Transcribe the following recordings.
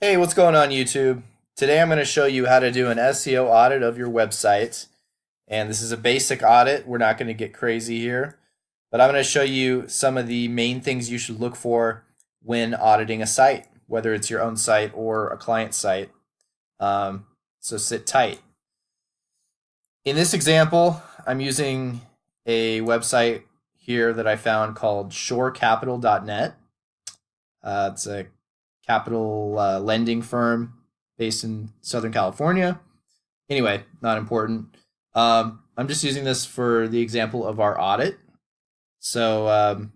Hey, what's going on YouTube? Today I'm going to show you how to do an SEO audit of your website. And this is a basic audit. We're not going to get crazy here. But I'm going to show you some of the main things you should look for when auditing a site, whether it's your own site or a client site. So sit tight. In this example, I'm using a website here that I found called shorecapital.net. It's a capital lending firm based in Southern California. Anyway, not important. I'm just using this for the example of our audit. So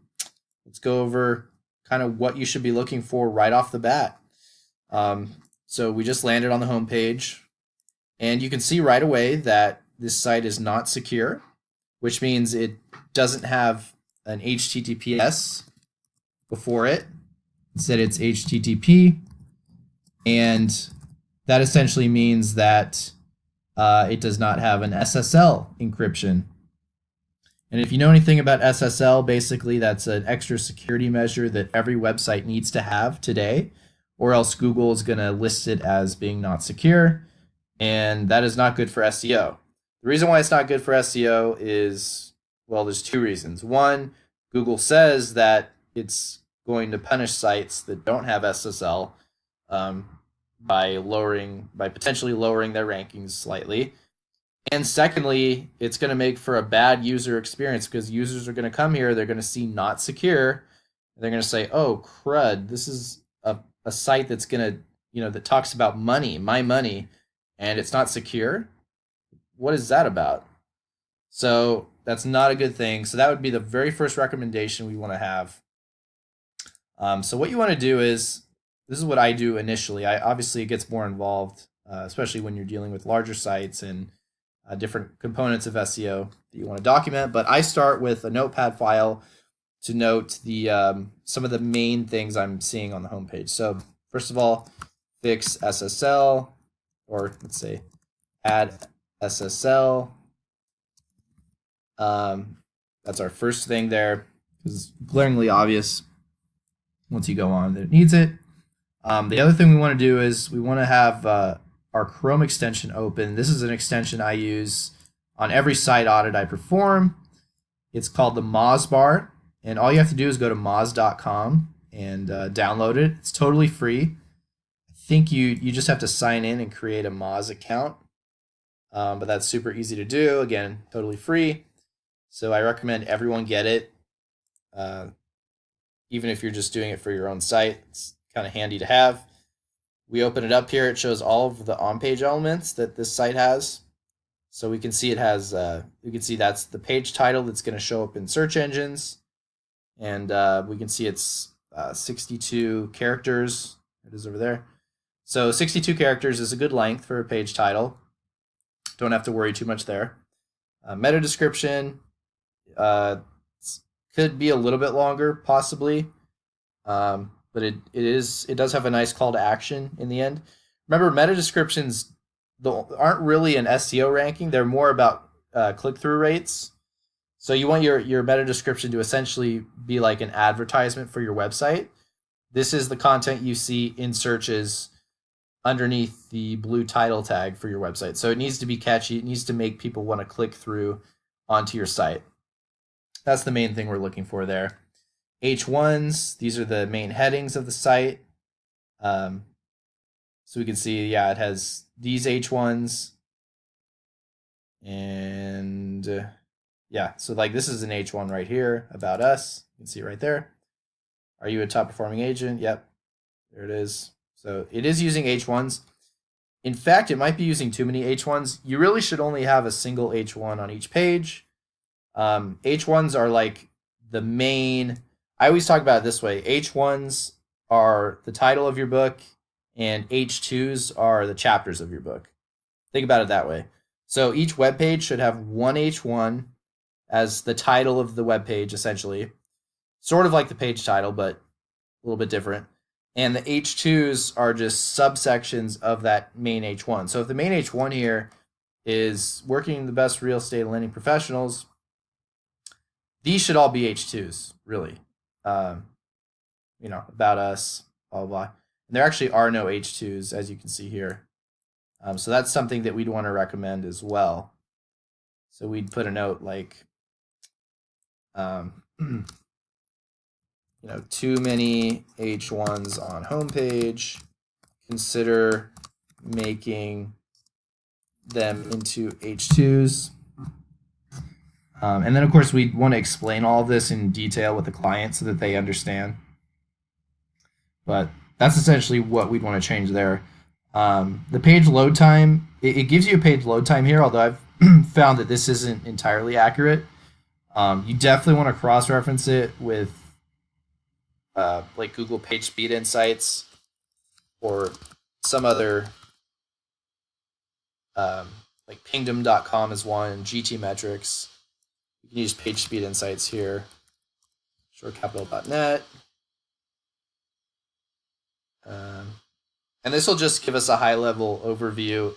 let's go over kind of what you should be looking for right off the bat. So we just landed on the home page, and you can see right away that this site is not secure, which means it doesn't have an HTTPS before it. Instead, it's HTTP, and that essentially means that it does not have an SSL encryption. And if you know anything about SSL, basically that's an extra security measure that every website needs to have today, or else Google is going to list it as being not secure, and that is not good for SEO. The reason why it's not good for SEO is, well, there's two reasons. One, Google says that it's going to punish sites that don't have SSL by potentially lowering their rankings slightly. And secondly, it's going to make for a bad user experience because users are going to come here, they're going to see not secure, and they're going to say, "Oh crud, this is a site that's going to, that talks about money, my money, and it's not secure. What is that about?" So that's not a good thing. So that would be the very first recommendation we want to have. So what you want to do is, this is what I do initially. Obviously it gets more involved, especially when you're dealing with larger sites and different components of SEO that you want to document. But I start with a notepad file to note the some of the main things I'm seeing on the homepage. So first of all, fix SSL, or let's say add SSL. That's our first thing there, because it's glaringly obvious once you go on that it needs it. The other thing we want to do is we want to have our Chrome extension open. This is an extension I use on every site audit I perform. It's called the Moz bar, and all you have to do is go to moz.com and download it. It's totally free. I think you just have to sign in and create a Moz account, but that's super easy to do. Again, totally free. So I recommend everyone get it. Even if you're just doing it for your own site, it's kind of handy to have. We open it up here. It shows all of the on-page elements that this site has. So we can see it has, we can see that's the page title that's going to show up in search engines. And we can see it's 62 characters. It is over there. So 62 characters is a good length for a page title. Don't have to worry too much there. Meta description could be a little bit longer, possibly. But it does have a nice call to action in the end. Remember, meta descriptions aren't really an SEO ranking. They're more about click-through rates. So you want your meta description to essentially be like an advertisement for your website. This is the content you see in searches underneath the blue title tag for your website. So it needs to be catchy. It needs to make people want to click through onto your site. That's the main thing we're looking for there. H1s, these are the main headings of the site. So we can see, yeah, it has these H1s. And yeah, so like this is an H1 right here about us. You can see it right there. Are you a top performing agent? Yep, there it is. So it is using H1s. In fact, it might be using too many H1s. You really should only have a single H1 on each page. H1s are like the main, I always talk about it this way. H1s are the title of your book, and H2s are the chapters of your book. Think about it that way. So each web page should have one H1 as the title of the web page, essentially. Sort of like the page title, but a little bit different. And the H2s are just subsections of that main H1. So if the main H1 here is working the best real estate lending professionals, these should all be H2s, really. About us, blah, blah, blah. And there actually are no H2s, as you can see here. So that's something that we'd want to recommend as well. So we'd put a note like, too many H1s on homepage. Consider making them into H2s. And then, of course, we want to explain all of this in detail with the client so that they understand. But that's essentially what we'd want to change there. The page load time, it gives you a page load time here, although I've found that this isn't entirely accurate. You definitely want to cross-reference it with like Google Page Speed Insights or some other, like pingdom.com is one, GT Metrics. You can use Page Speed Insights here, shorecapital.net. And this will just give us a high-level overview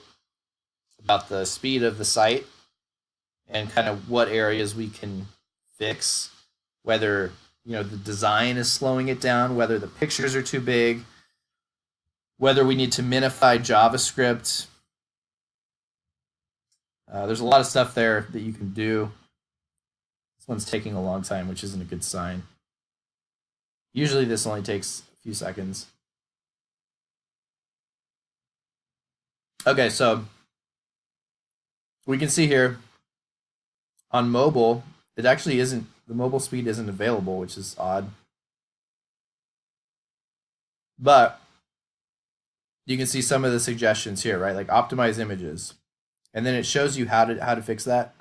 about the speed of the site and kind of what areas we can fix, whether the design is slowing it down, whether the pictures are too big, whether we need to minify JavaScript. There's a lot of stuff there that you can do. This one's taking a long time, which isn't a good sign. Usually this only takes a few seconds. Okay, so we can see here on mobile, it actually isn't, the mobile speed isn't available, which is odd. But you can see some of the suggestions here, right? Like optimize images. And then it shows you how to fix that.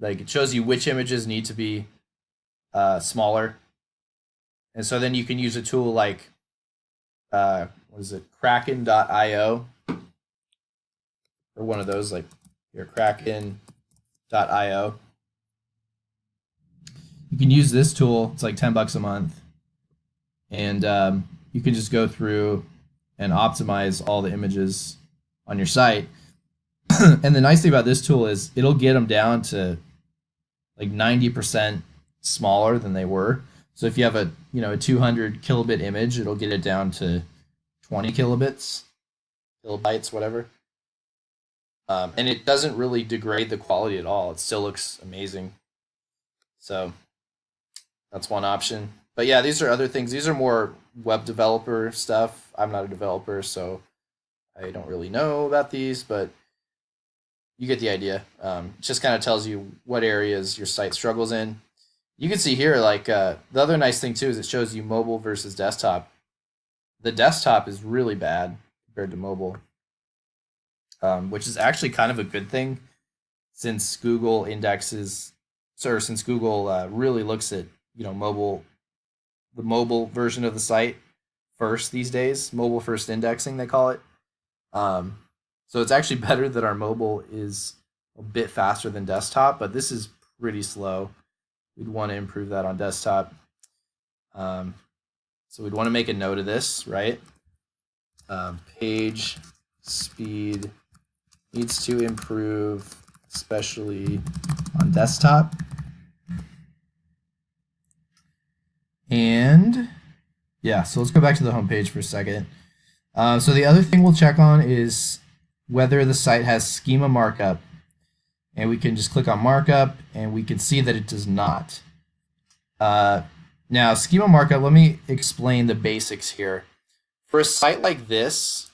Like it shows you which images need to be smaller. And so then you can use a tool like, what is it, kraken.io, or one of those, like here, kraken.io. You can use this tool. It's like $10 a month. And you can just go through and optimize all the images on your site. And the nice thing about this tool is it'll get them down to like 90% smaller than they were. So if you have a 200 kilobit image, it'll get it down to 20 kilobytes, whatever. And it doesn't really degrade the quality at all. It still looks amazing. So that's one option. But yeah, these are other things. These are more web developer stuff. I'm not a developer, so I don't really know about these, but you get the idea. It just kind of tells you what areas your site struggles in. You can see here, like the other nice thing too is it shows you mobile versus desktop. The desktop is really bad compared to mobile, which is actually kind of a good thing since Google indexes, or since Google really looks at mobile, the mobile version of the site first these days. Mobile first indexing, they call it. So it's actually better that our mobile is a bit faster than desktop, but this is pretty slow. We'd want to improve that on desktop. So we'd want to make a note of this, right? Page speed needs to improve, especially on desktop. And yeah, so let's go back to the home page for a second. So the other thing we'll check on is whether the site has schema markup. And we can just click on markup and we can see that it does not. Now, schema markup, let me explain the basics here. For a site like this,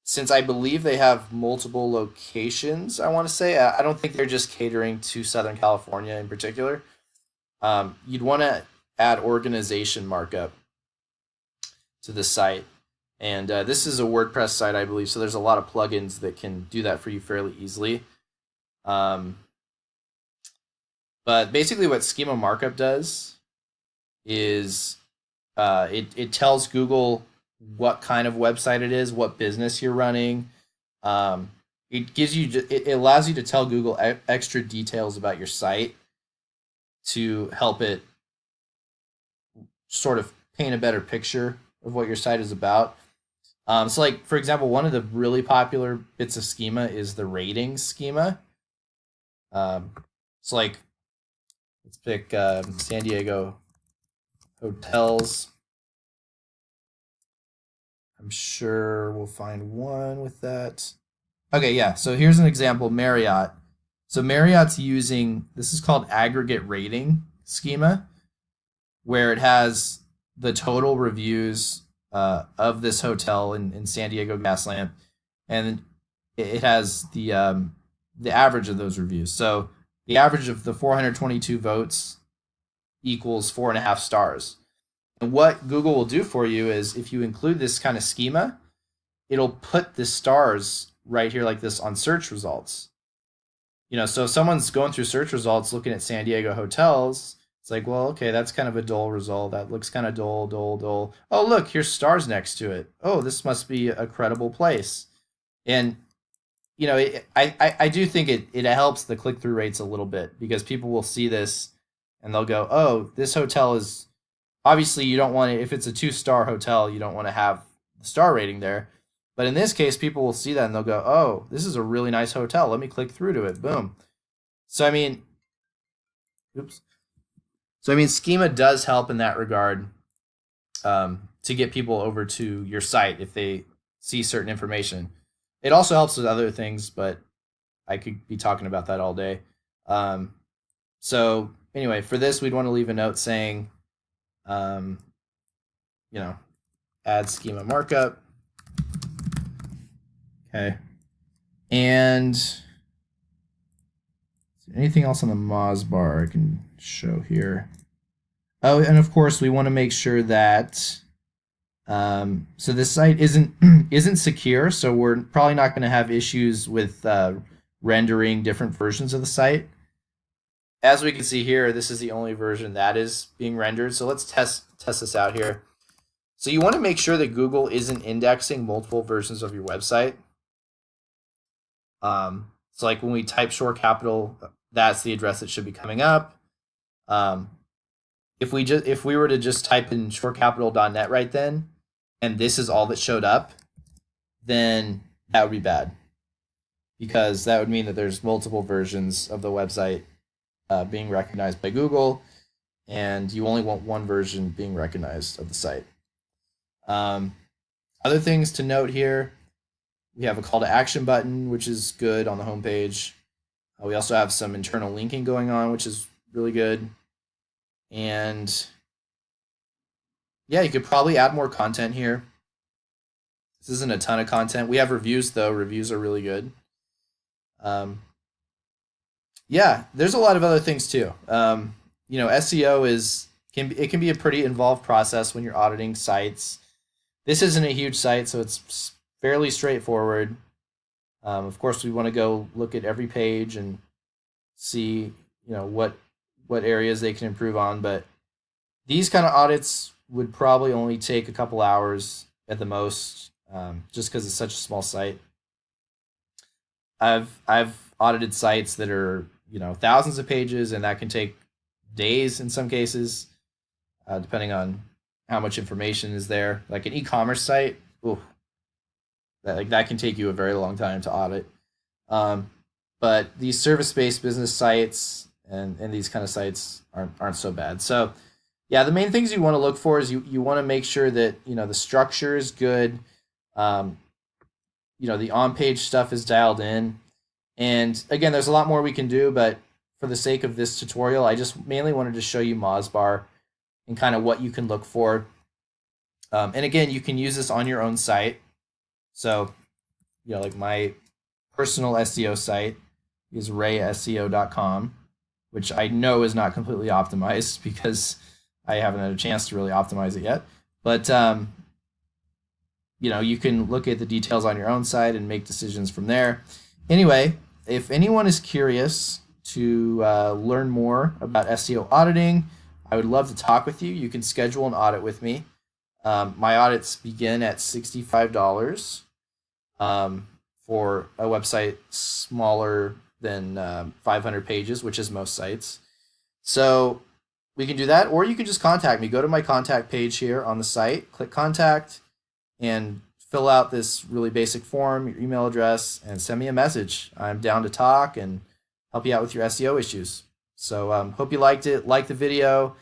since I believe they have multiple locations, I want to say, I don't think they're just catering to Southern California in particular. You'd want to add organization markup to the site. And this is a WordPress site, I believe, so there's a lot of plugins that can do that for you fairly easily. But basically what schema markup does is it tells Google what kind of website it is, what business you're running. It gives you, it allows you to tell Google extra details about your site to help it sort of paint a better picture of what your site is about. So like, for example, one of the really popular bits of schema is the ratings schema. So like, let's pick San Diego hotels. I'm sure we'll find one with that. Okay, yeah. So here's an example, Marriott. So Marriott's using, this is called aggregate rating schema, where it has the total reviews of this hotel in San Diego Gaslamp, and it has the average of those reviews. So the average of the 422 votes equals 4.5 stars. And what Google will do for you is if you include this kind of schema, it'll put the stars right here like this on search results. So if someone's going through search results looking at San Diego hotels, it's like, well, okay, that's kind of a dull result. That looks kind of dull, dull, dull. Oh, look, here's stars next to it. Oh, this must be a credible place. And I do think it helps the click through rates a little bit because people will see this and they'll go, oh, this hotel is obviously you don't want to, if it's a 2-star hotel, you don't want to have the star rating there. But in this case, people will see that and they'll go, oh, this is a really nice hotel. Let me click through to it. Boom. So, I mean, oops. So, I mean, schema does help in that regard to get people over to your site if they see certain information. It also helps with other things, but I could be talking about that all day. So, anyway, for this, we'd want to leave a note saying, add schema markup. Okay. And anything else on the Moz bar I can show here? Oh, and of course we want to make sure that so this site isn't secure, so we're probably not going to have issues with rendering different versions of the site. As we can see here, this is the only version that is being rendered. So let's test this out here. So you want to make sure that Google isn't indexing multiple versions of your website. So like when we type short capital, that's the address that should be coming up. If we were to just type in shortcapital.net right then, and this is all that showed up, then that would be bad, because that would mean that there's multiple versions of the website being recognized by Google, and you only want one version being recognized of the site. Other things to note here. We have a call to action button, which is good on the homepage. We also have some internal linking going on, which is really good. And yeah, you could probably add more content here. This isn't a ton of content. We have reviews though. Reviews are really good. Yeah, there's a lot of other things too. SEO can be a pretty involved process when you're auditing sites. This isn't a huge site, so it's fairly straightforward. Of course, we want to go look at every page and see, what areas they can improve on. But these kind of audits would probably only take a couple hours at the most, just because it's such a small site. I've audited sites that are thousands of pages, and that can take days in some cases, depending on how much information is there. Like an e-commerce site, that can take you a very long time to audit. But these service-based business sites and these kind of sites aren't so bad. So yeah, the main things you want to look for is you want to make sure that the structure is good, the on-page stuff is dialed in. And again, there's a lot more we can do, but for the sake of this tutorial, I just mainly wanted to show you Mozbar and kind of what you can look for. And again, you can use this on your own site. So, like my personal SEO site is rayseo.com, which I know is not completely optimized because I haven't had a chance to really optimize it yet. But, you can look at the details on your own site and make decisions from there. Anyway, if anyone is curious to learn more about SEO auditing, I would love to talk with you. You can schedule an audit with me. My audits begin at $65 for a website smaller than 500 pages, which is most sites. So we can do that, or you can just contact me. Go to my contact page here on the site, click contact, and fill out this really basic form, your email address, and send me a message. I'm down to talk and help you out with your SEO issues. So hope you liked it. Like the video.